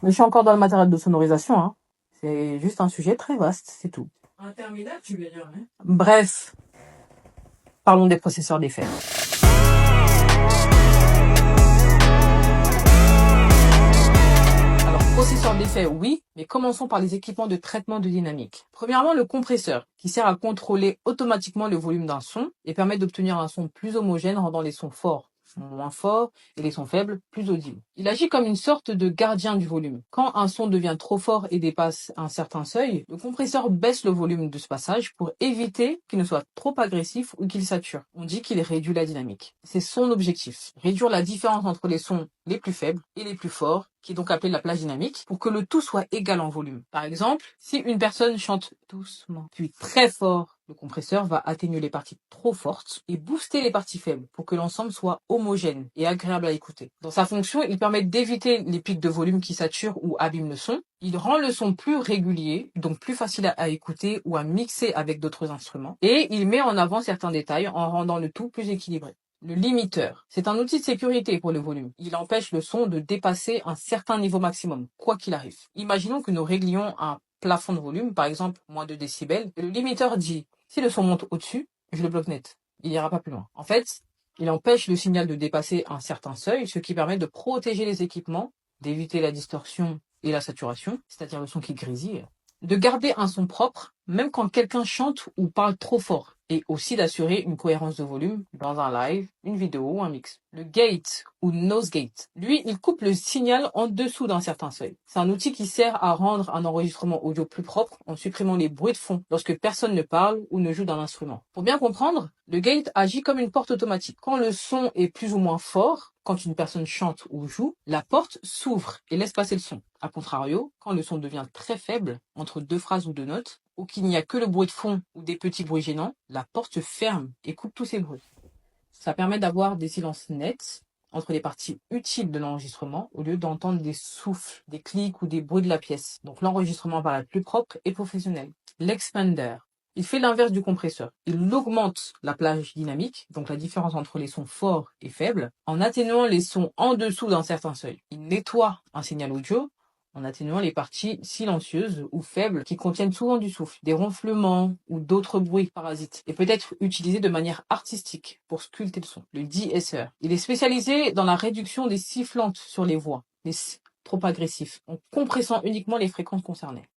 Mais je suis encore dans le matériel de sonorisation, hein. C'est juste un sujet très vaste, c'est tout. Interminable, tu veux dire, hein? Bref, parlons des processeurs d'effets. Alors, processeur d'effet, oui, mais commençons par les équipements de traitement de dynamique. Premièrement, le compresseur, qui sert à contrôler automatiquement le volume d'un son et permet d'obtenir un son plus homogène, rendant les sons forts moins forts et les sons faibles plus audibles. Il agit comme une sorte de gardien du volume. Quand un son devient trop fort et dépasse un certain seuil, le compresseur baisse le volume de ce passage pour éviter qu'il ne soit trop agressif ou qu'il sature. On dit qu'il réduit la dynamique. C'est son objectif. Réduire la différence entre les sons les plus faibles et les plus forts, qui est donc appelée la plage dynamique, pour que le tout soit égal en volume. Par exemple, si une personne chante doucement puis très fort, le compresseur va atténuer les parties trop fortes et booster les parties faibles pour que l'ensemble soit homogène et agréable à écouter. Dans sa fonction, il permet d'éviter les pics de volume qui saturent ou abîment le son. Il rend le son plus régulier, donc plus facile à écouter ou à mixer avec d'autres instruments. Et il met en avant certains détails en rendant le tout plus équilibré. Le limiteur, c'est un outil de sécurité pour le volume. Il empêche le son de dépasser un certain niveau maximum, quoi qu'il arrive. Imaginons que nous réglions un plafond de volume, par exemple moins de décibels, et le limiteur dit si le son monte au-dessus, je le bloque net. Il n'ira pas plus loin. En fait, il empêche le signal de dépasser un certain seuil, ce qui permet de protéger les équipements, d'éviter la distorsion et la saturation, c'est-à-dire le son qui grésille, de garder un son propre, même quand quelqu'un chante ou parle trop fort, et aussi d'assurer une cohérence de volume dans un live, une vidéo ou un mix. Le gate ou nose gate, lui, il coupe le signal en dessous d'un certain seuil. C'est un outil qui sert à rendre un enregistrement audio plus propre en supprimant les bruits de fond lorsque personne ne parle ou ne joue d'un instrument. Pour bien comprendre, le gate agit comme une porte automatique. Quand le son est plus ou moins fort, quand une personne chante ou joue, la porte s'ouvre et laisse passer le son. A contrario, quand le son devient très faible, entre deux phrases ou deux notes, ou qu'il n'y a que le bruit de fond ou des petits bruits gênants, la porte se ferme et coupe tous ces bruits. Ça permet d'avoir des silences nets entre les parties utiles de l'enregistrement au lieu d'entendre des souffles, des clics ou des bruits de la pièce. Donc l'enregistrement paraît plus propre et professionnel. L'expander. Il fait l'inverse du compresseur. Il augmente la plage dynamique, donc la différence entre les sons forts et faibles, en atténuant les sons en dessous d'un certain seuil. Il nettoie un signal audio en atténuant les parties silencieuses ou faibles qui contiennent souvent du souffle, des ronflements ou d'autres bruits parasites, et peut être utilisé de manière artistique pour sculpter le son. Le de-esser. Il est spécialisé dans la réduction des sifflantes sur les voix, les trop agressifs, en compressant uniquement les fréquences concernées.